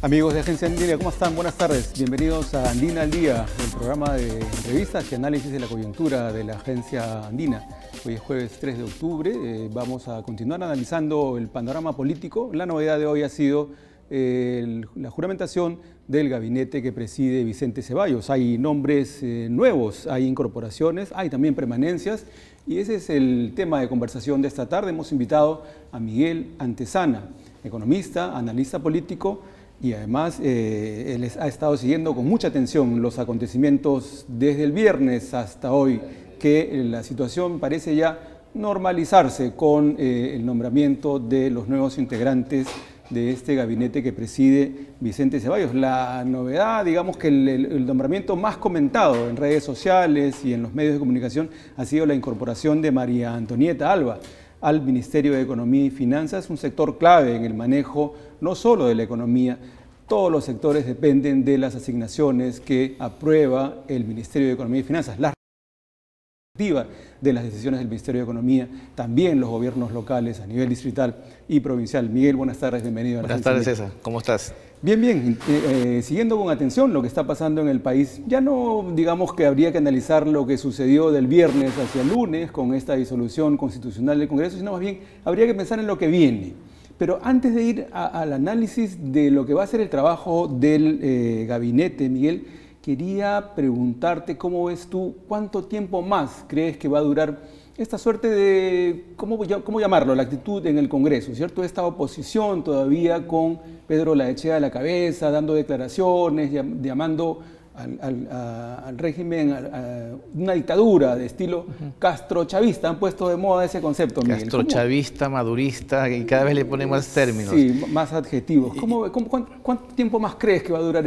Amigos de Agencia Andina, ¿cómo están? Buenas tardes. Bienvenidos a Andina al Día, el programa de entrevistas y análisis de la coyuntura de la Agencia Andina. Hoy es jueves 3 de octubre. Vamos a continuar analizando el panorama político. La novedad de hoy ha sido la juramentación del gabinete que preside Vicente Ceballos. Hay nombres nuevos, hay incorporaciones, hay también permanencias y ese es el tema de conversación de esta tarde. Hemos invitado a Miguel Antezana, economista, analista político, y además él ha estado siguiendo con mucha atención los acontecimientos desde el viernes hasta hoy, que la situación parece ya normalizarse con el nombramiento de los nuevos integrantes de este gabinete que preside Vicente Ceballos. La novedad, digamos que el nombramiento más comentado en redes sociales y en los medios de comunicación ha sido la incorporación de María Antonieta Alba al Ministerio de Economía y Finanzas, un sector clave en el manejo no solo de la economía. Todos los sectores dependen de las asignaciones que aprueba el Ministerio de Economía y Finanzas, la respectiva de las decisiones del Ministerio de Economía, también los gobiernos locales a nivel distrital y provincial. Miguel, buenas tardes, bienvenido. Buenas tardes, César. ¿Cómo estás? Bien, bien. Siguiendo con atención lo que está pasando en el país, ya no digamos que habría que analizar lo que sucedió del viernes hacia el lunes con esta disolución constitucional del Congreso, sino más bien habría que pensar en lo que viene. Pero antes de ir al análisis de lo que va a ser el trabajo del gabinete, Miguel, quería preguntarte cómo ves tú, cuánto tiempo más crees que va a durar esta suerte de, ¿cómo llamarlo?, la actitud en el Congreso, ¿cierto? Esta oposición todavía con Pedro Laechea a la cabeza, dando declaraciones, llamando al régimen una dictadura de estilo castrochavista. Han puesto de moda ese concepto, Miguel. Castrochavista, madurista, y cada vez le ponen más términos. Sí, más adjetivos. ¿Cuánto tiempo más crees que va a durar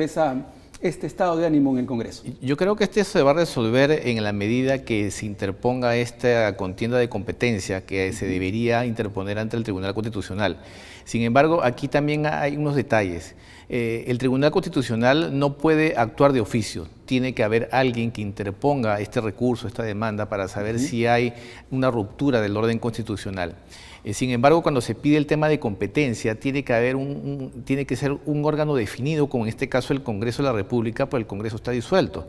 este estado de ánimo en el Congreso? Yo creo que este se va a resolver en la medida que se interponga esta contienda de competencia que se debería interponer ante el Tribunal Constitucional. Sin embargo, aquí también hay unos detalles. El Tribunal Constitucional no puede actuar de oficio. Tiene que haber alguien que interponga este recurso, esta demanda, para saber si hay una ruptura del orden constitucional. Sin embargo, cuando se pide el tema de competencia, tiene que ser un órgano definido, como en este caso el Congreso de la República, pues el Congreso está disuelto.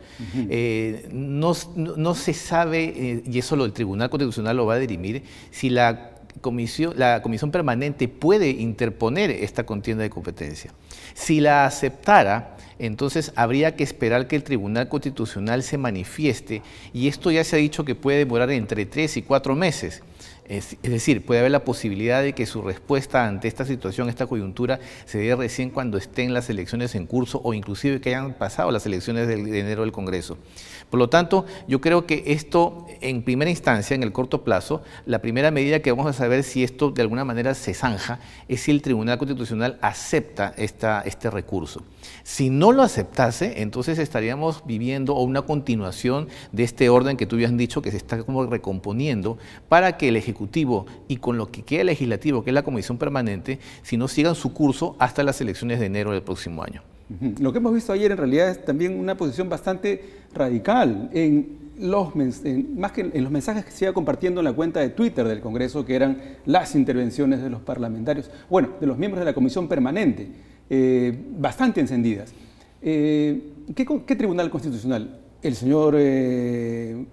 No se sabe, y eso el Tribunal Constitucional lo va a dirimir, si la comisión permanente puede interponer esta contienda de competencia. Si la aceptara, entonces habría que esperar que el Tribunal Constitucional se manifieste, y esto ya se ha dicho que puede demorar entre 3 y 4 meses. Es decir, puede haber la posibilidad de que su respuesta ante esta situación, esta coyuntura, se dé recién cuando estén las elecciones en curso o inclusive que hayan pasado las elecciones de enero del Congreso. Por lo tanto, yo creo que esto, en primera instancia, en el corto plazo, la primera medida que vamos a saber si esto de alguna manera se zanja es si el Tribunal Constitucional acepta este recurso. Si no lo aceptase, entonces estaríamos viviendo una continuación de este orden que tú habías dicho que se está como recomponiendo para que el Ejecutivo y con lo que queda el Legislativo, que es la Comisión Permanente, si no sigan su curso hasta las elecciones de enero del próximo año. Lo que hemos visto ayer en realidad es también una posición bastante radical más que en los mensajes que se iba compartiendo en la cuenta de Twitter del Congreso, que eran las intervenciones de los parlamentarios, bueno, de los miembros de la Comisión Permanente, bastante encendidas. ¿Qué Tribunal Constitucional? El señor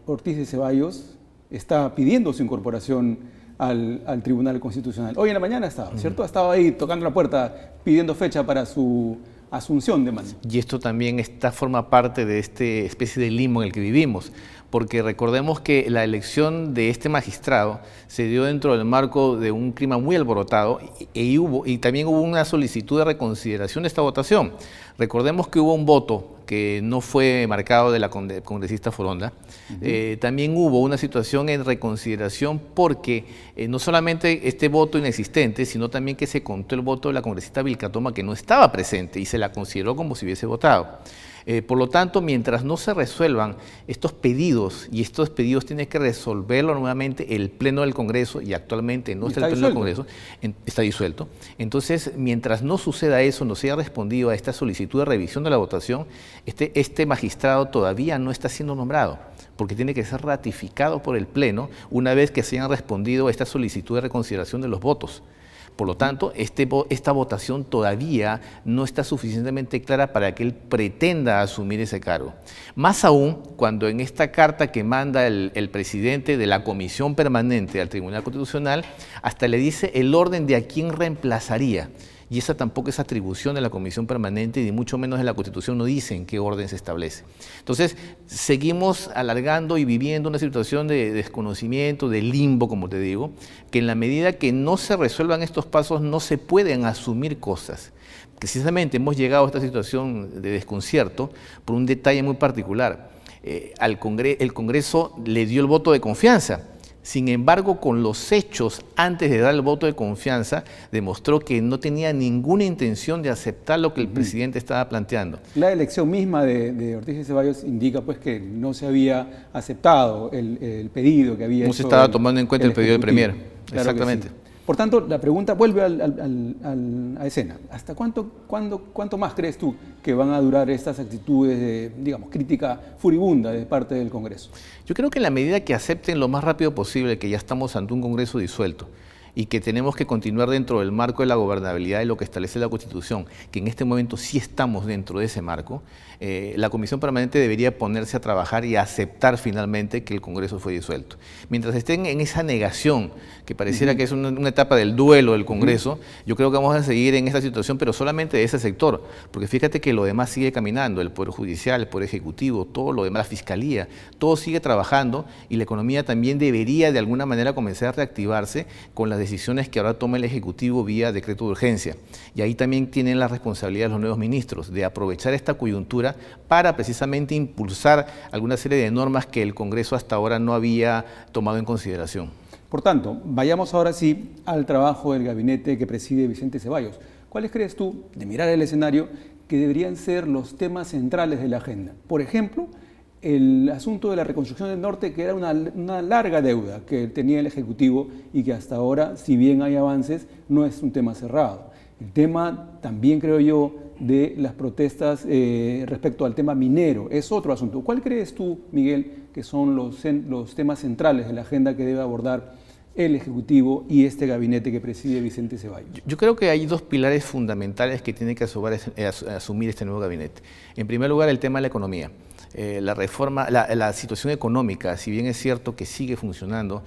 Ortiz de Ceballos está pidiendo su incorporación al Tribunal Constitucional. Hoy en la mañana estaba, ¿cierto? Ha estado ahí tocando la puerta, pidiendo fecha para su asunción de mando. Y esto también forma parte de esta especie de limbo en el que vivimos, porque recordemos que la elección de este magistrado se dio dentro del marco de un clima muy alborotado y también hubo una solicitud de reconsideración de esta votación. Recordemos que hubo un voto que no fue marcado de la congresista Foronda. También hubo una situación en reconsideración porque no solamente este voto inexistente, sino también que se contó el voto de la congresista Vilcatoma, que no estaba presente y se la consideró como si hubiese votado. Por lo tanto, mientras no se resuelvan estos pedidos, y estos pedidos tiene que resolverlo nuevamente el Pleno del Congreso, y actualmente no está el Pleno del Congreso, está disuelto. Entonces, mientras no suceda eso, no se haya respondido a esta solicitud de revisión de la votación, este magistrado todavía no está siendo nombrado, porque tiene que ser ratificado por el Pleno una vez que se hayan respondido a esta solicitud de reconsideración de los votos. Por lo tanto, esta votación todavía no está suficientemente clara para que él pretenda asumir ese cargo. Más aún, cuando en esta carta que manda el presidente de la Comisión Permanente al Tribunal Constitucional, hasta le dice el orden de a quién reemplazaría. Y esa tampoco es atribución de la Comisión Permanente, y ni mucho menos en la Constitución no dice en qué orden se establece. Entonces, seguimos alargando y viviendo una situación de desconocimiento, de limbo, como te digo, que en la medida que no se resuelvan estos pasos no se pueden asumir cosas. Precisamente hemos llegado a esta situación de desconcierto por un detalle muy particular. El Congreso le dio el voto de confianza. Sin embargo, con los hechos, antes de dar el voto de confianza, demostró que no tenía ninguna intención de aceptar lo que el presidente estaba planteando. La elección misma de Ortiz de Ceballos indica pues que no se había aceptado el pedido que había hecho. No se estaba tomando en cuenta el pedido del Premier. Claro. Exactamente. Por tanto, la pregunta vuelve a escena. ¿Hasta cuánto más crees tú que van a durar estas actitudes de, digamos, crítica furibunda de parte del Congreso? Yo creo que en la medida que acepten lo más rápido posible que ya estamos ante un Congreso disuelto y que tenemos que continuar dentro del marco de la gobernabilidad y lo que establece la Constitución, que en este momento sí estamos dentro de ese marco, la Comisión Permanente debería ponerse a trabajar y a aceptar finalmente que el Congreso fue disuelto. Mientras estén en esa negación, que pareciera que es una etapa del duelo del Congreso, yo creo que vamos a seguir en esta situación, pero solamente de ese sector, porque fíjate que lo demás sigue caminando, el Poder Judicial, el Poder Ejecutivo, todo lo demás, la Fiscalía, todo sigue trabajando y la economía también debería de alguna manera comenzar a reactivarse con las decisiones que ahora toma el Ejecutivo vía decreto de urgencia. Y ahí también tienen la responsabilidad los nuevos ministros de aprovechar esta coyuntura para precisamente impulsar alguna serie de normas que el Congreso hasta ahora no había tomado en consideración. Por tanto, vayamos ahora sí al trabajo del gabinete que preside Vicente Ceballos. ¿Cuáles crees tú, de mirar el escenario, que deberían ser los temas centrales de la agenda? Por ejemplo, el asunto de la reconstrucción del norte, que era una larga deuda que tenía el Ejecutivo y que hasta ahora, si bien hay avances, no es un tema cerrado. El tema también, creo yo, de las protestas respecto al tema minero es otro asunto. ¿Cuál crees tú, Miguel, que son los temas centrales de la agenda que debe abordar el Ejecutivo y este gabinete que preside Vicente Ceballos? Yo creo que hay dos pilares fundamentales que tiene que asumir este nuevo gabinete. En primer lugar, el tema de la economía. La reforma, la situación económica, si bien es cierto que sigue funcionando,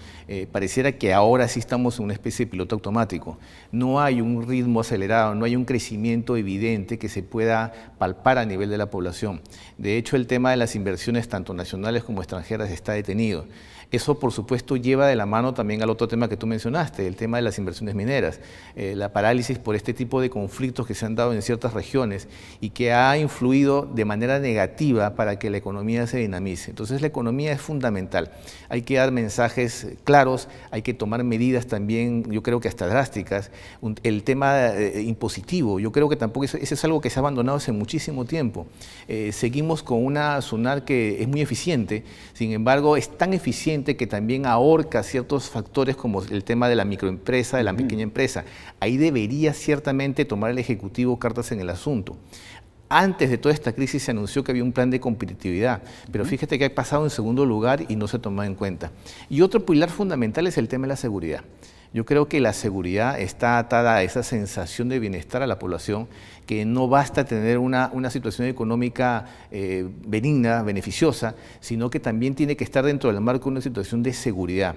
pareciera que ahora sí estamos en una especie de piloto automático. No hay un ritmo acelerado, no hay un crecimiento evidente que se pueda palpar a nivel de la población. De hecho, el tema de las inversiones, tanto nacionales como extranjeras, está detenido. Eso, por supuesto, lleva de la mano también al otro tema que tú mencionaste, el tema de las inversiones mineras, la parálisis por este tipo de conflictos que se han dado en ciertas regiones y que ha influido de manera negativa para que la economía se dinamice. Entonces, la economía es fundamental. Hay que dar mensajes claros, hay que tomar medidas también, yo creo que hasta drásticas. El tema impositivo, yo creo que tampoco eso es algo que se ha abandonado hace muchísimo tiempo. Seguimos con una SUNAT que es muy eficiente, sin embargo, es tan eficiente que también ahorca ciertos factores como el tema de la microempresa, de la pequeña empresa. Ahí debería ciertamente tomar el Ejecutivo cartas en el asunto. Antes de toda esta crisis se anunció que había un plan de competitividad, pero fíjate que ha pasado en segundo lugar y no se tomó en cuenta. Y otro pilar fundamental es el tema de la seguridad. Yo creo que la seguridad está atada a esa sensación de bienestar a la población, que no basta tener una situación económica benigna, beneficiosa, sino que también tiene que estar dentro del marco de una situación de seguridad.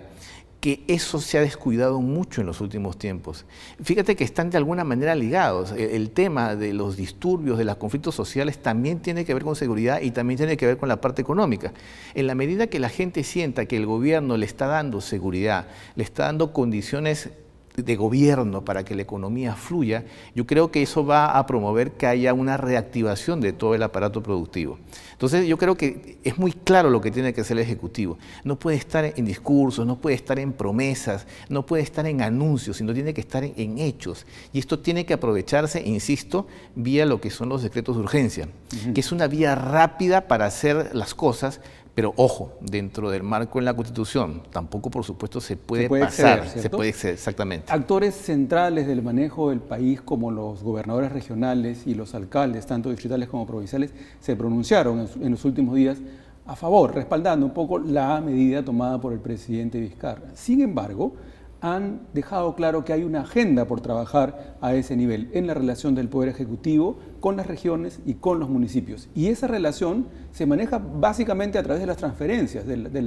Que eso se ha descuidado mucho en los últimos tiempos. Fíjate que están de alguna manera ligados. El tema de los disturbios, de los conflictos sociales también tiene que ver con seguridad y también tiene que ver con la parte económica. En la medida que la gente sienta que el gobierno le está dando seguridad, le está dando condiciones de gobierno para que la economía fluya, yo creo que eso va a promover que haya una reactivación de todo el aparato productivo. Entonces yo creo que es muy claro lo que tiene que hacer el Ejecutivo. No puede estar en discursos, no puede estar en promesas, no puede estar en anuncios, sino tiene que estar en hechos. Y esto tiene que aprovecharse, insisto, vía lo que son los decretos de urgencia, que es una vía rápida para hacer las cosas. Pero ojo, dentro del marco en la Constitución, tampoco por supuesto se puede pasar, exceder, se puede exceder, exactamente. Actores centrales del manejo del país como los gobernadores regionales y los alcaldes, tanto distritales como provinciales, se pronunciaron en los últimos días a favor, respaldando un poco la medida tomada por el presidente Vizcarra. Sin embargo, han dejado claro que hay una agenda por trabajar a ese nivel, en la relación del Poder Ejecutivo con las regiones y con los municipios. Y esa relación se maneja básicamente a través de las transferencias, de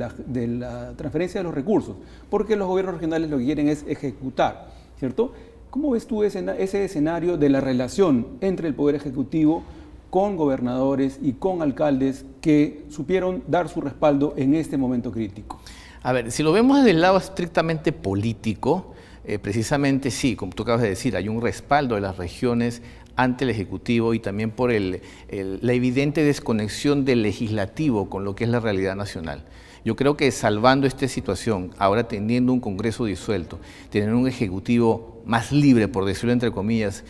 la transferencia de los recursos, porque los gobiernos regionales lo que quieren es ejecutar, ¿cierto? ¿Cómo ves tú ese escenario de la relación entre el Poder Ejecutivo con gobernadores y con alcaldes que supieron dar su respaldo en este momento crítico? A ver, si lo vemos desde el lado estrictamente político, precisamente sí, como tú acabas de decir, hay un respaldo de las regiones ante el Ejecutivo y también por la evidente desconexión del legislativo con lo que es la realidad nacional. Yo creo que salvando esta situación, ahora teniendo un Congreso disuelto, tener un Ejecutivo más libre, por decirlo entre comillas,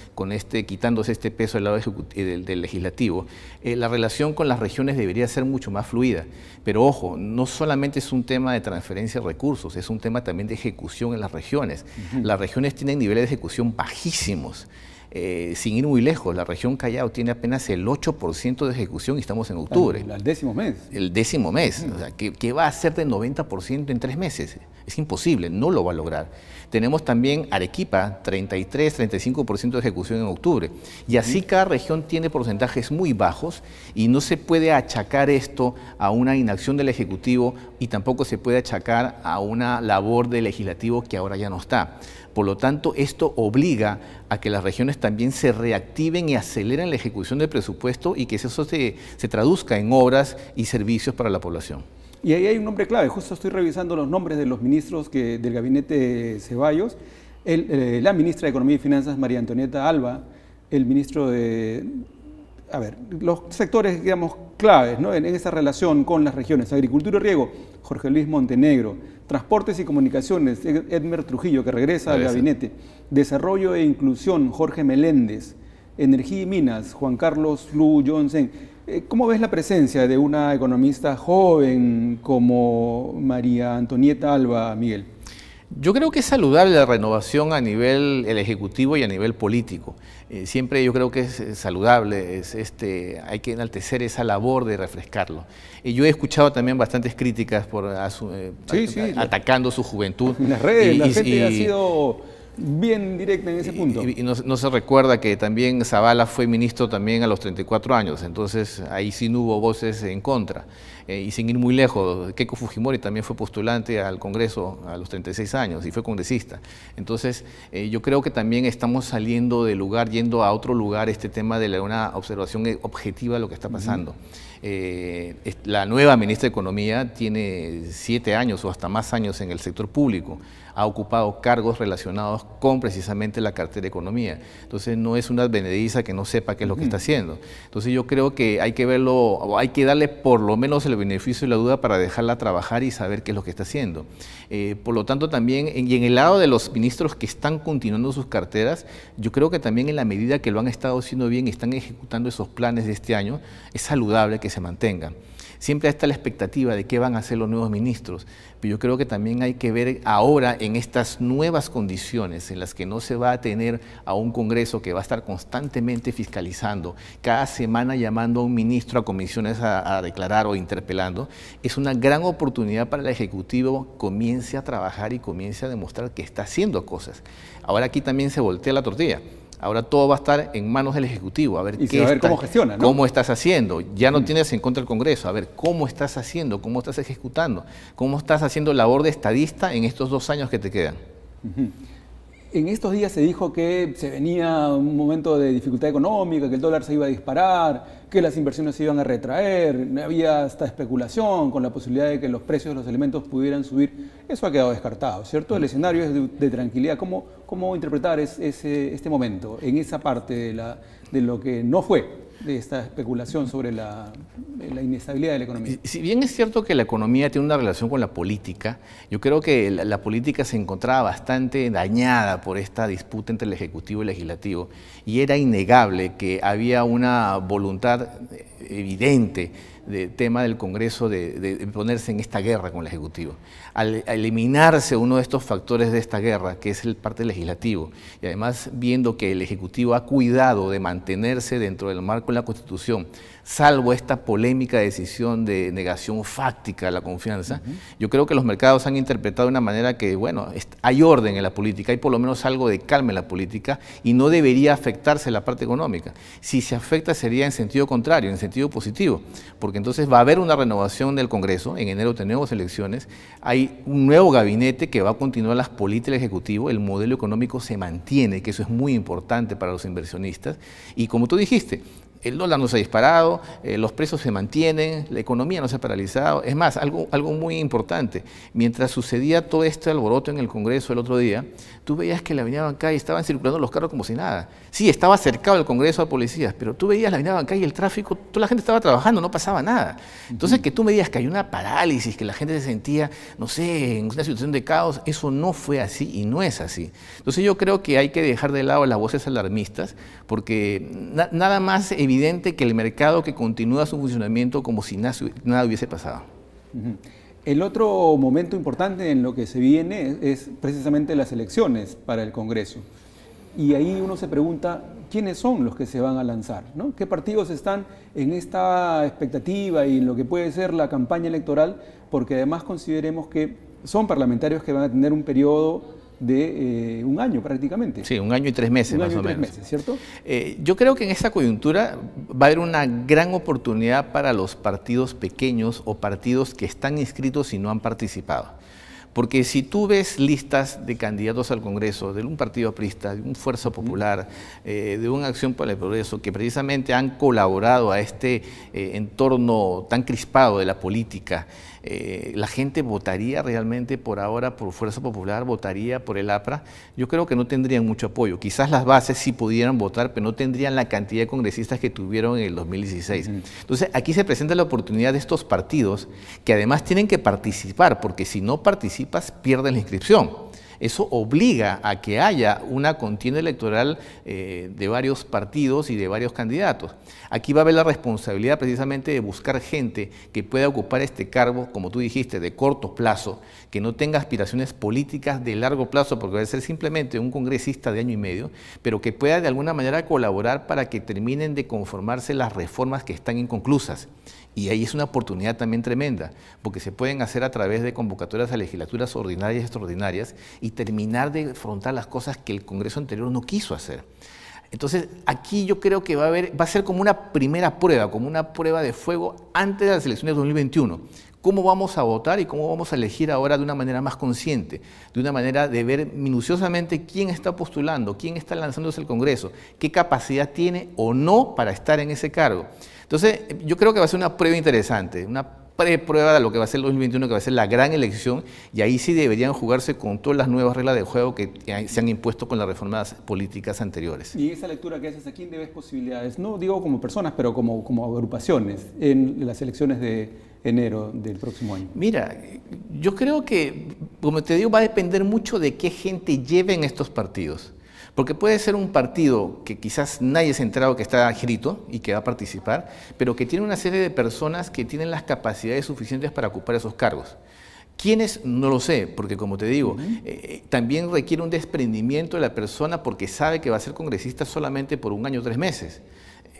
quitándose este peso del lado del legislativo, la relación con las regiones debería ser mucho más fluida. Pero ojo, no solamente es un tema de transferencia de recursos, es un tema también de ejecución en las regiones. Las regiones tienen niveles de ejecución bajísimos. Sin ir muy lejos, la región Callao tiene apenas el 8% de ejecución y estamos en octubre. El 10º mes. El 10º mes. O sea, ¿qué va a hacer del 90% en 3 meses? Es imposible, no lo va a lograr. Tenemos también Arequipa, 33-35% de ejecución en octubre. Y así cada región tiene porcentajes muy bajos y no se puede achacar esto a una inacción del Ejecutivo y tampoco se puede achacar a una labor del Legislativo que ahora ya no está. Por lo tanto, esto obliga a que las regiones también se reactiven y aceleren la ejecución del presupuesto y que eso se traduzca en obras y servicios para la población. Y ahí hay un nombre clave, justo estoy revisando los nombres de los ministros del gabinete Ceballos, la ministra de Economía y Finanzas, María Antonieta Alba, el ministro de... A ver, los sectores, digamos, claves, ¿no? en esa relación con las regiones, Agricultura y Riego, Jorge Luis Montenegro, Transportes y Comunicaciones, Edmer Trujillo, que regresa al gabinete, Desarrollo e Inclusión, Jorge Meléndez, Energía y Minas, Juan Carlos Lu Johnson. ¿Cómo ves la presencia de una economista joven como María Antonieta Alba, Miguel? Yo creo que es saludable la renovación a nivel ejecutivo y a nivel político. Siempre yo creo que es saludable, hay que enaltecer esa labor de refrescarlo. Yo he escuchado también bastantes críticas atacando su juventud. En las redes, la gente ha sido bien directa en ese punto. Y no se recuerda que también Zavala fue ministro también a los 34 años, entonces ahí sí no hubo voces en contra. Y sin ir muy lejos, Keiko Fujimori también fue postulante al Congreso a los 36 años y fue congresista. Entonces yo creo que también estamos saliendo del lugar, yendo a otro lugar, este tema de una observación objetiva de lo que está pasando. La nueva ministra de Economía tiene 7 años o hasta más años en el sector público, ha ocupado cargos relacionados con precisamente la cartera de Economía. Entonces no es una advenediza que no sepa qué es lo que está haciendo. Entonces yo creo que hay que verlo, o hay que darle por lo menos el beneficio y la duda para dejarla trabajar y saber qué es lo que está haciendo. Por lo tanto también, y en el lado de los ministros que están continuando sus carteras, yo creo que también en la medida que lo han estado haciendo bien y están ejecutando esos planes de este año, es saludable que se mantengan. Siempre está la expectativa de qué van a hacer los nuevos ministros, pero yo creo que también hay que ver ahora en estas nuevas condiciones en las que no se va a tener a un Congreso que va a estar constantemente fiscalizando, cada semana llamando a un ministro a comisiones a declarar o interpelando, es una gran oportunidad para el Ejecutivo comience a trabajar y comience a demostrar que está haciendo cosas. Ahora aquí también se voltea la tortilla. Ahora todo va a estar en manos del Ejecutivo, a ver, cómo gestiona, ¿no? Cómo estás haciendo. Ya no tienes en contra el Congreso, a ver cómo estás haciendo, cómo estás ejecutando, cómo estás haciendo labor de estadista en estos 2 años que te quedan. En estos días se dijo que se venía un momento de dificultad económica, que el dólar se iba a disparar, que las inversiones se iban a retraer, había hasta especulación con la posibilidad de que los precios de los alimentos pudieran subir. Eso ha quedado descartado, ¿cierto? El escenario es de tranquilidad. ¿Cómo interpretar este momento en esa parte de lo que no fue, de esta especulación sobre la inestabilidad de la economía? Si bien es cierto que la economía tiene una relación con la política, yo creo que la política se encontraba bastante dañada por esta disputa entre el Ejecutivo y el Legislativo, y era innegable que había una voluntad evidente del tema del Congreso de ponerse en esta guerra con el Ejecutivo. Al eliminarse uno de estos factores de esta guerra, que es el parte legislativo, y además viendo que el Ejecutivo ha cuidado de mantenerse dentro del marco de la Constitución, salvo esta polémica decisión de negación fáctica a la confianza, yo creo que los mercados han interpretado de una manera que, bueno, hay orden en la política, hay por lo menos algo de calma en la política y no debería afectarse la parte económica. Si se afecta sería en sentido contrario, en sentido positivo, porque entonces va a haber una renovación del Congreso, en enero tenemos elecciones, hay un nuevo gabinete que va a continuar las políticas del Ejecutivo, el modelo económico se mantiene, que eso es muy importante para los inversionistas, y como tú dijiste, el dólar no se ha disparado, los precios se mantienen, la economía no se ha paralizado. Es más, algo muy importante, mientras sucedía todo este alboroto en el Congreso el otro día, tú veías que en la avenida Bancay estaban circulando los carros como si nada. Sí, estaba cercado el Congreso a policías, pero tú veías la avenida Bancay y el tráfico, toda la gente estaba trabajando, no pasaba nada. Entonces, que tú me digas que hay una parálisis, que la gente se sentía, no sé, en una situación de caos, eso no fue así y no es así. Entonces yo creo que hay que dejar de lado las voces alarmistas, porque nada más evidente que el mercado que continúa su funcionamiento como si nada hubiese pasado. El otro momento importante en lo que se viene es precisamente las elecciones para el Congreso. Y ahí uno se pregunta, ¿quiénes son los que se van a lanzar, ¿no? ¿Qué partidos están en esta expectativa y en lo que puede ser la campaña electoral? Porque además consideremos que son parlamentarios que van a tener un periodo de un año prácticamente. Sí, 1 año y 3 meses más o menos. 1 año y 3 meses, ¿cierto? Yo creo que en esta coyuntura va a haber una gran oportunidad para los partidos pequeños o partidos que están inscritos y no han participado. Porque si tú ves listas de candidatos al Congreso de un partido aprista, de un Fuerza Popular, de una Acción por el Progreso, que precisamente han colaborado a este entorno tan crispado de la política, la gente votaría realmente por ahora por Fuerza Popular, votaría por el APRA. Yo creo que no tendrían mucho apoyo. Quizás las bases sí pudieran votar, pero no tendrían la cantidad de congresistas que tuvieron en el 2016. Entonces, aquí se presenta la oportunidad de estos partidos que además tienen que participar, porque si no participas, pierden la inscripción. Eso obliga a que haya una contienda electoral de varios partidos y de varios candidatos. Aquí va a haber la responsabilidad precisamente de buscar gente que pueda ocupar este cargo, como tú dijiste, de corto plazo, que no tenga aspiraciones políticas de largo plazo, porque va a ser simplemente un congresista de 1 año y medio, pero que pueda de alguna manera colaborar para que terminen de conformarse las reformas que están inconclusas. Y ahí es una oportunidad también tremenda, porque se pueden hacer a través de convocatorias a legislaturas ordinarias y extraordinarias y terminar de afrontar las cosas que el Congreso anterior no quiso hacer. Entonces, aquí yo creo que va a ser como una primera prueba, como una prueba de fuego antes de las elecciones de 2021. ¿Cómo vamos a votar y cómo vamos a elegir ahora de una manera más consciente? De una manera de ver minuciosamente quién está postulando, quién está lanzándose al Congreso, qué capacidad tiene o no para estar en ese cargo. Entonces, yo creo que va a ser una prueba interesante, una preprueba de lo que va a ser el 2021, que va a ser la gran elección, y ahí sí deberían jugarse con todas las nuevas reglas de juego que se han impuesto con las reformas políticas anteriores. Y esa lectura que haces, ¿a quién le ves posibilidades? No digo como personas, pero como agrupaciones en las elecciones de enero del próximo año. Mira, yo creo que, como te digo, va a depender mucho de qué gente lleven estos partidos. Porque puede ser un partido que quizás nadie se ha enterado que está inscrito y que va a participar, pero que tiene una serie de personas que tienen las capacidades suficientes para ocupar esos cargos. ¿Quiénes? No lo sé, porque como te digo, también requiere un desprendimiento de la persona porque sabe que va a ser congresista solamente por 1 año o 3 meses.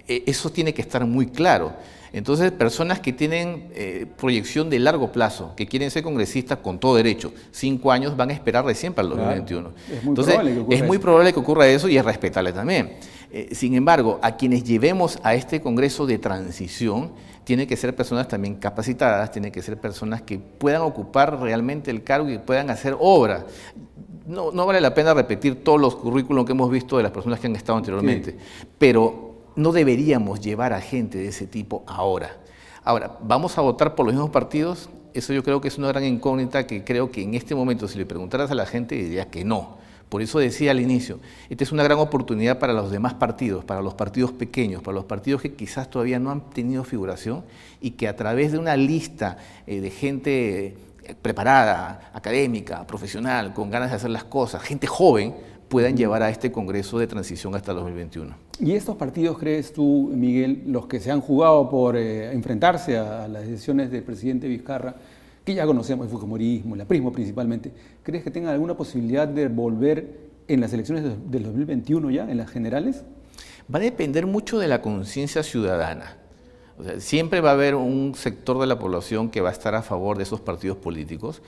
Eso tiene que estar muy claro. Entonces, personas que tienen proyección de largo plazo, que quieren ser congresistas con todo derecho, 5 años, van a esperar recién para el 2021. Es muy probable que ocurra eso y es respetable también. Sin embargo, a quienes llevemos a este Congreso de transición, tienen que ser personas también capacitadas, tienen que ser personas que puedan ocupar realmente el cargo y puedan hacer obra. No vale la pena repetir todos los currículos que hemos visto de las personas que han estado anteriormente, pero no deberíamos llevar a gente de ese tipo ahora. Ahora, ¿vamos a votar por los mismos partidos? Eso yo creo que es una gran incógnita que creo que en este momento, si le preguntaras a la gente, diría que no. Por eso decía al inicio, esta es una gran oportunidad para los demás partidos, para los partidos pequeños, para los partidos que quizás todavía no han tenido figuración y que a través de una lista de gente preparada, académica, profesional, con ganas de hacer las cosas, gente joven, puedan llevar a este Congreso de transición hasta el 2021. ¿Y estos partidos, crees tú, Miguel, los que se han jugado por enfrentarse a las decisiones del presidente Vizcarra, que ya conocemos, el fujimorismo, el aprismo principalmente, crees que tengan alguna posibilidad de volver en las elecciones del 2021 ya, en las generales? Va a depender mucho de la conciencia ciudadana. O sea, siempre va a haber un sector de la población que va a estar a favor de esos partidos políticos,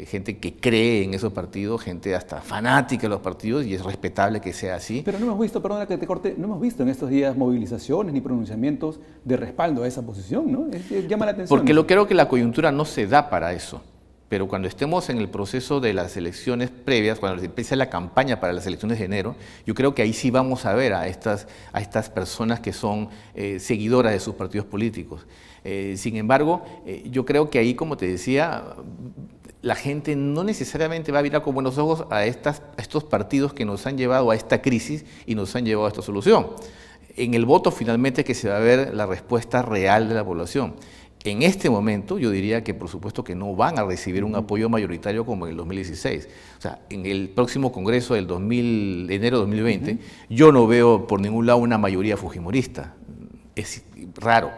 gente que cree en esos partidos, gente hasta fanática de los partidos, y es respetable que sea así. Pero no hemos visto, perdona que te corte, no hemos visto en estos días movilizaciones ni pronunciamientos de respaldo a esa posición, ¿no? Llama la atención. Porque creo que la coyuntura no se da para eso. Pero cuando estemos en el proceso de las elecciones previas, cuando empiece la campaña para las elecciones de enero, yo creo que ahí sí vamos a ver a estas personas que son seguidoras de sus partidos políticos. Sin embargo, yo creo que ahí, como te decía, la gente no necesariamente va a mirar con buenos ojos a estos partidos que nos han llevado a esta crisis y nos han llevado a esta solución. En el voto finalmente es que se va a ver la respuesta real de la población. En este momento yo diría que por supuesto que no van a recibir un apoyo mayoritario como en el 2016. O sea, en el próximo Congreso del enero de 2020, yo no veo por ningún lado una mayoría fujimorista. Es raro.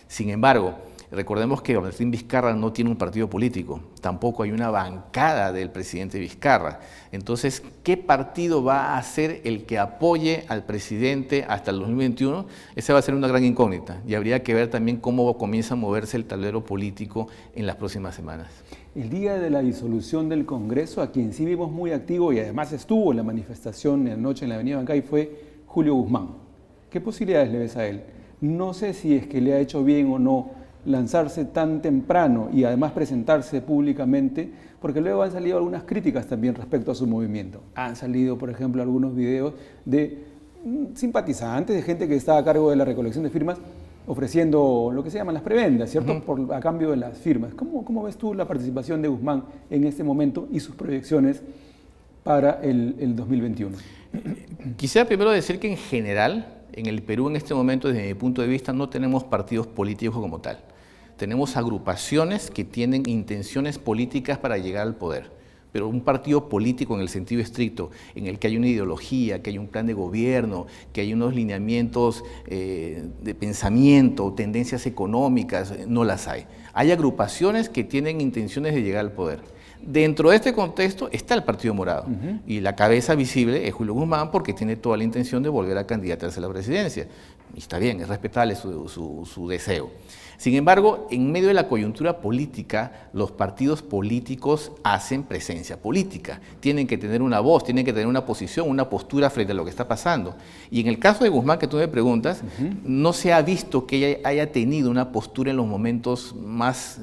Sin embargo, recordemos que Martín Vizcarra no tiene un partido político, tampoco hay una bancada del presidente Vizcarra. Entonces, ¿qué partido va a ser el que apoye al presidente hasta el 2021? Esa va a ser una gran incógnita y habría que ver también cómo comienza a moverse el tablero político en las próximas semanas. El día de la disolución del Congreso, a quien sí vimos muy activo y además estuvo en la manifestación anoche en la avenida Bancay, fue Julio Guzmán. ¿Qué posibilidades le ves a él? No sé si es que le ha hecho bien o no lanzarse tan temprano y además presentarse públicamente, porque luego han salido algunas críticas también respecto a su movimiento. Han salido, por ejemplo, algunos videos de simpatizantes, de gente que está a cargo de la recolección de firmas, ofreciendo lo que se llaman las prebendas, ¿cierto? A cambio de las firmas. ¿Cómo ves tú la participación de Guzmán en este momento y sus proyecciones para el 2021? Quisiera primero decir que en general, en el Perú en este momento, desde mi punto de vista, no tenemos partidos políticos como tal. Tenemos agrupaciones que tienen intenciones políticas para llegar al poder, pero un partido político en el sentido estricto, en el que hay una ideología, que hay un plan de gobierno, que hay unos lineamientos de pensamiento, tendencias económicas, no las hay. Hay agrupaciones que tienen intenciones de llegar al poder. Dentro de este contexto está el Partido Morado y la cabeza visible es Julio Guzmán porque tiene toda la intención de volver a candidatarse a la presidencia. Y está bien, es respetable su deseo. Sin embargo, en medio de la coyuntura política, los partidos políticos hacen presencia política. Tienen que tener una voz, tienen que tener una posición, una postura frente a lo que está pasando. Y en el caso de Guzmán, que tú me preguntas, no se ha visto que haya tenido una postura en los momentos más,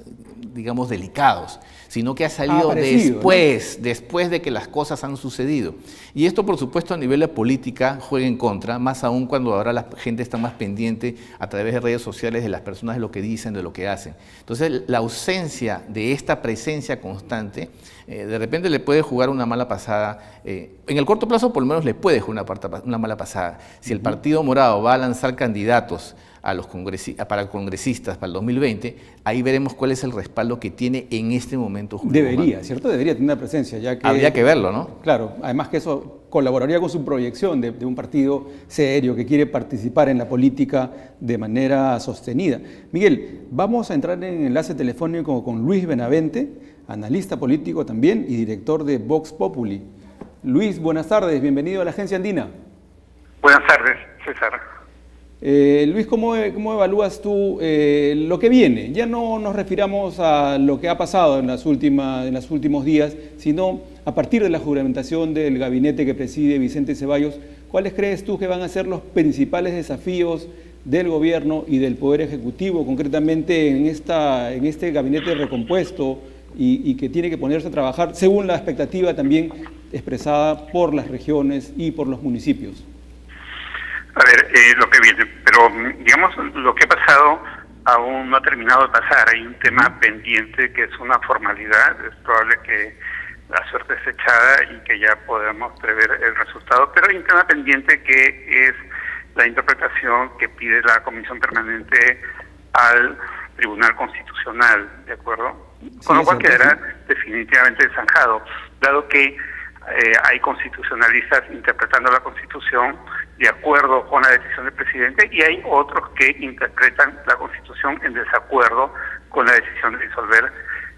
digamos, delicados, sino que ha salido después de que las cosas han sucedido. Y esto, por supuesto, a nivel de política juega en contra, más aún cuando ahora la gente está más pendiente a través de redes sociales de las personas, de lo que dicen, de lo que hacen. Entonces, la ausencia de esta presencia constante, de repente le puede jugar una mala pasada. En el corto plazo, por lo menos, le puede jugar una mala pasada. Si el Partido Morado va a lanzar candidatos para congresistas para el 2020, ahí veremos cuál es el respaldo que tiene en este momento Julio Guzmán. ¿Cierto? Debería tener presencia, ya que... Habría que verlo, ¿no? Claro, además que eso colaboraría con su proyección de un partido serio que quiere participar en la política de manera sostenida. Miguel, vamos a entrar en enlace telefónico con Luis Benavente, analista político también y director de Vox Populi. Luis, buenas tardes, bienvenido a la Agencia Andina. Buenas tardes, César. Luis, ¿cómo evalúas tú lo que viene? Ya no nos refiramos a lo que ha pasado en los últimos días, sino a partir de la juramentación del gabinete que preside Vicente Ceballos, ¿cuáles crees tú que van a ser los principales desafíos del gobierno y del Poder Ejecutivo, concretamente en este gabinete recompuesto y que tiene que ponerse a trabajar según la expectativa también expresada por las regiones y por los municipios? A ver, lo que viene, pero digamos, lo que ha pasado aún no ha terminado de pasar. Hay un tema pendiente que es una formalidad. Es probable que la suerte esté echada y que ya podamos prever el resultado, pero hay un tema pendiente que es la interpretación que pide la Comisión Permanente al Tribunal Constitucional, ¿de acuerdo? Con lo cual quedará definitivamente zanjado, dado que hay constitucionalistas interpretando la Constitución de acuerdo con la decisión del presidente y hay otros que interpretan la Constitución en desacuerdo con la decisión de disolver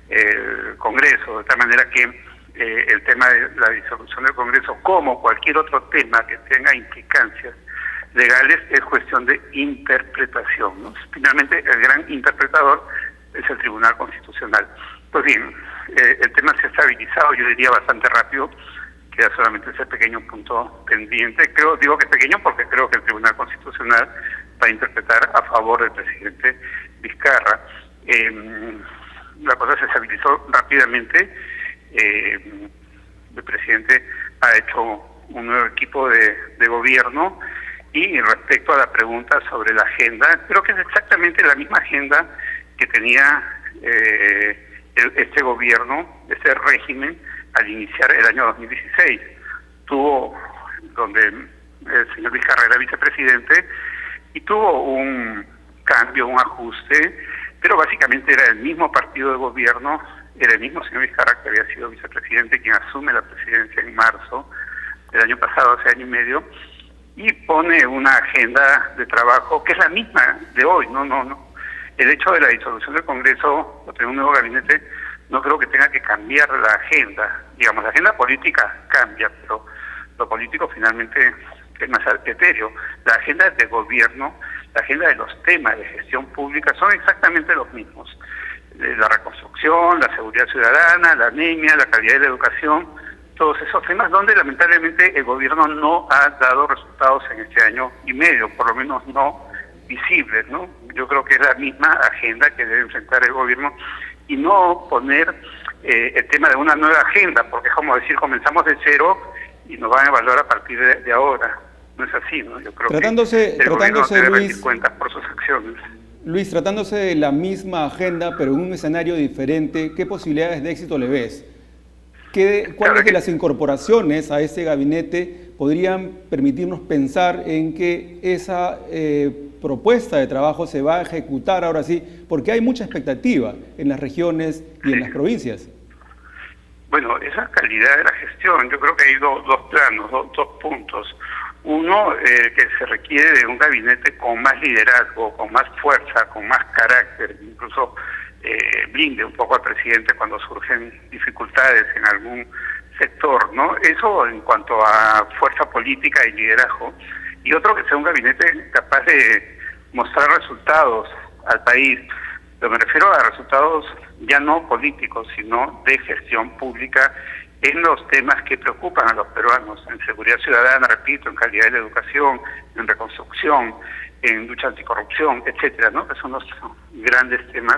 el Congreso, de tal manera que el tema de la disolución del Congreso, como cualquier otro tema que tenga implicancias legales, es cuestión de interpretación, ¿no? Finalmente, el gran interpretador es el Tribunal Constitucional. Pues bien, el tema se ha estabilizado, yo diría bastante rápido, queda solamente ese pequeño punto pendiente. Digo que es pequeño porque creo que el Tribunal Constitucional va a interpretar a favor del presidente Vizcarra. La cosa se estabilizó rápidamente. El presidente ha hecho un nuevo equipo de gobierno y respecto a la pregunta sobre la agenda, creo que es exactamente la misma agenda que tenía este gobierno, este régimen, al iniciar el año 2016. Tuvo, donde el señor Vizcarra era vicepresidente, y tuvo un cambio, un ajuste, pero básicamente era el mismo partido de gobierno, era el mismo señor Vizcarra que había sido vicepresidente, quien asume la presidencia en marzo del año pasado, hace año y medio, y pone una agenda de trabajo que es la misma de hoy. No. El hecho de la disolución del Congreso, o tener un nuevo gabinete, no creo que tenga que cambiar la agenda. Digamos, la agenda política cambia, pero lo político finalmente es más etéreo. La agenda de gobierno, la agenda de los temas de gestión pública son exactamente los mismos. La reconstrucción, la seguridad ciudadana, la anemia, la calidad de la educación, todos esos temas donde lamentablemente el gobierno no ha dado resultados en este año y medio, por lo menos no visibles, ¿no? Yo creo que es la misma agenda que debe enfrentar el gobierno y no poner el tema de una nueva agenda, porque es como decir, comenzamos de cero y nos van a evaluar a partir de ahora. No es así, ¿no? Yo creo que el gobierno debe rendir cuentas por sus acciones. Luis, tratándose de la misma agenda, pero en un escenario diferente, ¿qué posibilidades de éxito le ves? ¿Cuáles de las incorporaciones a este gabinete podrían permitirnos pensar en que esa propuesta de trabajo se va a ejecutar ahora sí? Porque hay mucha expectativa en las regiones y en las provincias. Bueno, esa calidad de la gestión, yo creo que hay dos planos, dos puntos. Uno, que se requiere de un gabinete con más liderazgo, con más fuerza, con más carácter, incluso blinde un poco al presidente cuando surgen dificultades en algún sector, ¿no? Eso en cuanto a fuerza política y liderazgo. Y otro, que sea un gabinete capaz de mostrar resultados al país. Pero me refiero a resultados ya no políticos, sino de gestión pública en los temas que preocupan a los peruanos, en seguridad ciudadana, repito, en calidad de la educación, en reconstrucción, en lucha anticorrupción, etcétera, ¿no? Que son los grandes temas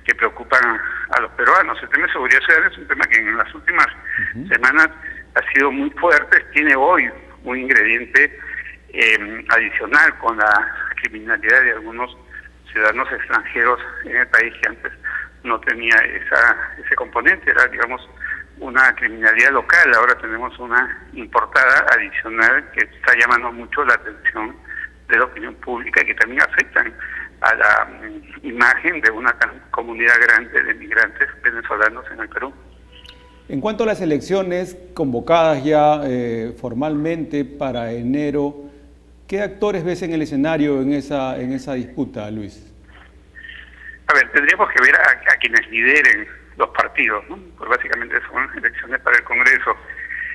que preocupan a los peruanos. El tema de seguridad ciudadana es un tema que en las últimas semanas ha sido muy fuerte, tiene hoy un ingrediente adicional con la criminalidad de algunos ciudadanos extranjeros en el país que antes no tenía ese componente, era, digamos, una criminalidad local. Ahora tenemos una importada adicional que está llamando mucho la atención de la opinión pública y que también afectan a la imagen de una comunidad grande de migrantes venezolanos en el Perú. En cuanto a las elecciones convocadas ya formalmente para enero, ¿qué actores ves en el escenario en esa disputa, Luis? A ver, tendríamos que ver a quienes lideren los partidos, ¿no? Pues básicamente son elecciones para el Congreso.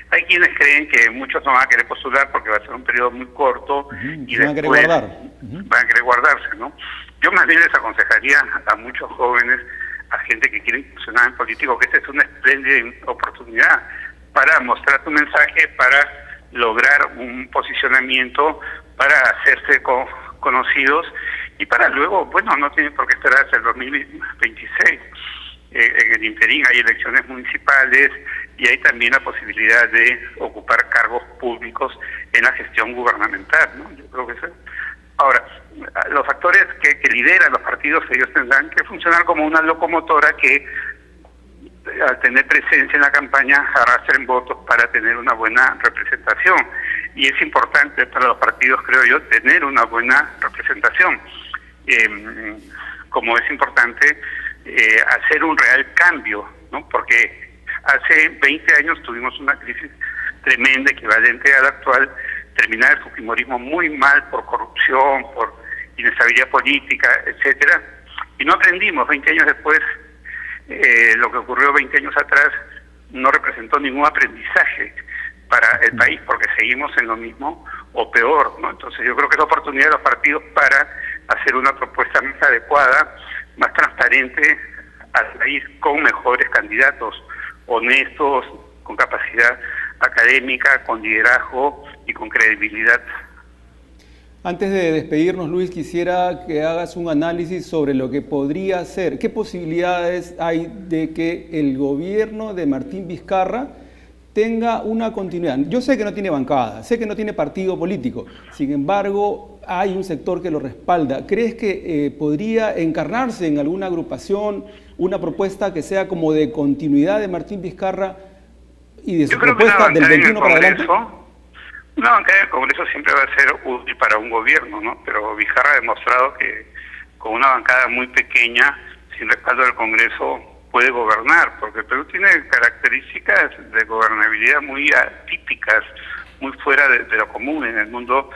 Hay quienes creen que muchos no van a querer postular porque va a ser un periodo muy corto y van después a van a querer guardarse, ¿no? Yo más bien les aconsejaría a muchos jóvenes, a gente que quiere incursionar en político, que esta es una espléndida oportunidad para mostrar tu mensaje, para lograr un posicionamiento, para hacerse conocidos y para luego, bueno, no tienen por qué esperar hasta el 2026. En el interín hay elecciones municipales y hay también la posibilidad de ocupar cargos públicos en la gestión gubernamental, ¿no? Yo creo que eso. Ahora, los actores que lideran los partidos, ellos tendrán que funcionar como una locomotora que, al tener presencia en la campaña, arrastren votos para tener una buena representación. Y es importante para los partidos, creo yo, tener una buena representación. Como es importante hacer un real cambio, ¿no? Porque hace 20 años tuvimos una crisis tremenda, equivalente a la actual, terminaba el fujimorismo muy mal por corrupción, por inestabilidad política, etcétera, y no aprendimos. 20 años después, lo que ocurrió 20 años atrás no representó ningún aprendizaje para el país, porque seguimos en lo mismo o peor, ¿no? Entonces yo creo que es la oportunidad de los partidos para hacer una propuesta más adecuada, más transparente, a ir con mejores candidatos, honestos, con capacidad académica, con liderazgo y con credibilidad. Antes de despedirnos, Luis, quisiera que hagas un análisis sobre lo que podría ser, qué posibilidades hay de que el gobierno de Martín Vizcarra tenga una continuidad. Yo sé que no tiene bancada, sé que no tiene partido político, sin embargo, hay un sector que lo respalda. ¿Crees que podría encarnarse en alguna agrupación una propuesta que sea como de continuidad de Martín Vizcarra y de su propuesta del 21 para adelante? Una bancada en el Congreso siempre va a ser útil para un gobierno, ¿no? Pero Vizcarra ha demostrado que con una bancada muy pequeña, sin respaldo del Congreso, puede gobernar, porque el Perú tiene características de gobernabilidad muy atípicas, muy fuera de lo común en el mundo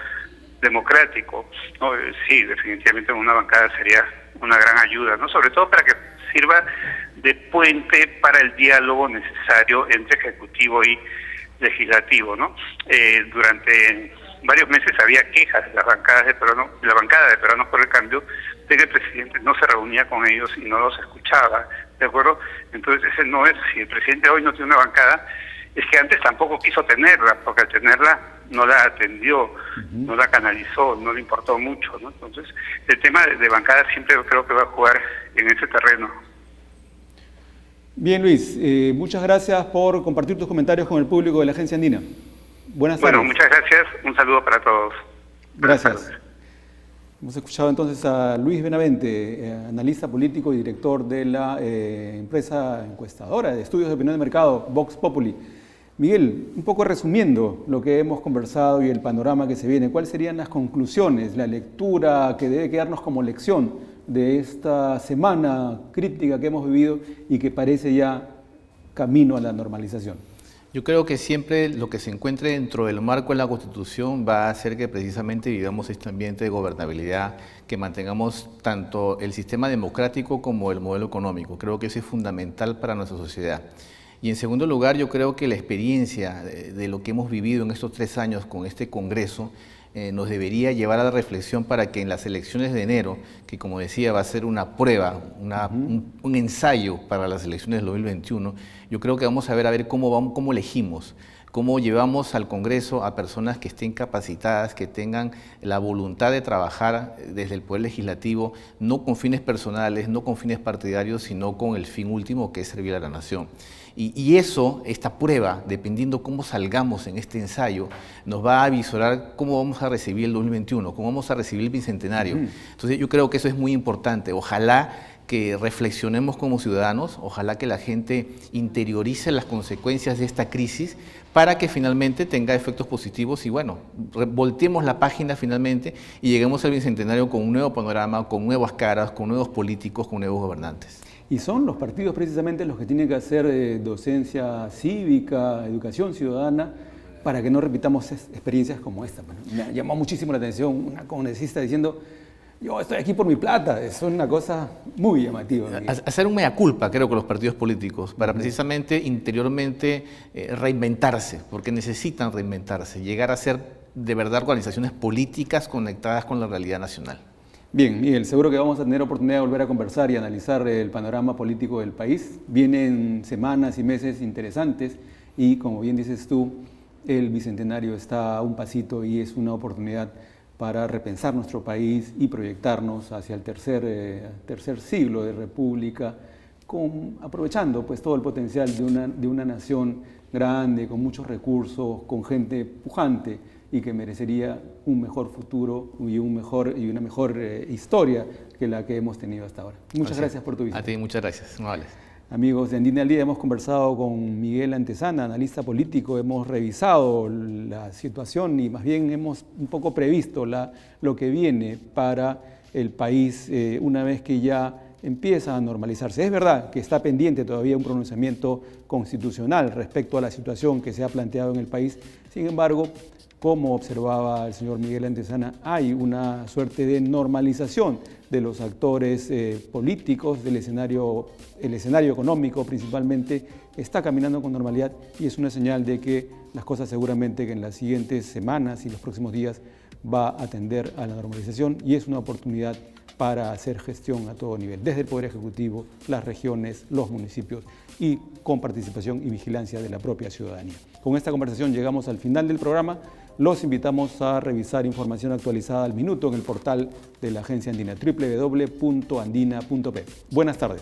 democrático, ¿no? Sí, definitivamente una bancada sería una gran ayuda, ¿no? Sobre todo para que sirva de puente para el diálogo necesario entre ejecutivo y legislativo, ¿no? Durante varios meses había quejas de las bancadas de la bancada de Peruanos por el Cambio, de que el presidente no se reunía con ellos y no los escuchaba, ¿de acuerdo? Entonces ese no es, si el presidente hoy no tiene una bancada, es que antes tampoco quiso tenerla, porque al tenerla no la atendió, no la canalizó, no le importó mucho, ¿no? Entonces el tema de bancada siempre creo que va a jugar en ese terreno. Bien, Luis, muchas gracias por compartir tus comentarios con el público de la Agencia Andina. Buenas tardes. Bueno, muchas gracias. Un saludo para todos. Gracias. Hemos escuchado entonces a Luis Benavente, analista político y director de la empresa encuestadora de estudios de opinión de mercado, Vox Populi. Miguel, un poco resumiendo lo que hemos conversado y el panorama que se viene, ¿cuáles serían las conclusiones, la lectura que debe quedarnos como lección de esta semana crítica que hemos vivido y que parece ya camino a la normalización? Yo creo que siempre lo que se encuentre dentro del marco de la Constitución va a hacer que precisamente vivamos este ambiente de gobernabilidad, que mantengamos tanto el sistema democrático como el modelo económico. Creo que eso es fundamental para nuestra sociedad. Y en segundo lugar, yo creo que la experiencia de lo que hemos vivido en estos 3 años con este Congreso nos debería llevar a la reflexión para que en las elecciones de enero, que como decía va a ser una prueba, un ensayo para las elecciones del 2021, yo creo que vamos a ver cómo elegimos, cómo llevamos al Congreso a personas que estén capacitadas, que tengan la voluntad de trabajar desde el Poder Legislativo, no con fines personales, no con fines partidarios, sino con el fin último que es servir a la nación. Y eso, esta prueba, dependiendo cómo salgamos en este ensayo, nos va a avisorar cómo vamos a recibir el 2021, cómo vamos a recibir el Bicentenario. Entonces yo creo que eso es muy importante. Ojalá que reflexionemos como ciudadanos, ojalá que la gente interiorice las consecuencias de esta crisis para que finalmente tenga efectos positivos y bueno, volteemos la página finalmente y lleguemos al Bicentenario con un nuevo panorama, con nuevas caras, con nuevos políticos, con nuevos gobernantes. Y son los partidos precisamente los que tienen que hacer docencia cívica, educación ciudadana, para que no repitamos experiencias como esta. Me llamó muchísimo la atención una congresista diciendo: yo estoy aquí por mi plata. Es una cosa muy llamativa. Hacer un mea culpa, creo, con los partidos políticos, para precisamente interiormente reinventarse, porque necesitan reinventarse, llegar a ser de verdad organizaciones políticas conectadas con la realidad nacional. Bien, Miguel, seguro que vamos a tener oportunidad de volver a conversar y analizar el panorama político del país. Vienen semanas y meses interesantes y, como bien dices tú, el Bicentenario está a un pasito y es una oportunidad para repensar nuestro país y proyectarnos hacia el tercer siglo de república, aprovechando pues todo el potencial de una nación grande, con muchos recursos, con gente pujante y que merecería un mejor futuro y una mejor historia que la que hemos tenido hasta ahora. Muchas gracias por tu visita. A ti, muchas gracias. No vales. Amigos de Andina al Día, hemos conversado con Miguel Antezana, analista político, hemos revisado la situación y más bien hemos un poco previsto lo que viene para el país una vez que ya empieza a normalizarse. Es verdad que está pendiente todavía un pronunciamiento constitucional respecto a la situación que se ha planteado en el país. Sin embargo, como observaba el señor Miguel Antezana, hay una suerte de normalización de los actores políticos, el escenario económico principalmente, está caminando con normalidad y es una señal de que las cosas seguramente que en las siguientes semanas y los próximos días va a tender a la normalización y es una oportunidad para hacer gestión a todo nivel, desde el Poder Ejecutivo, las regiones, los municipios y con participación y vigilancia de la propia ciudadanía. Con esta conversación llegamos al final del programa. Los invitamos a revisar información actualizada al minuto en el portal de la Agencia Andina, www.andina.p. Buenas tardes.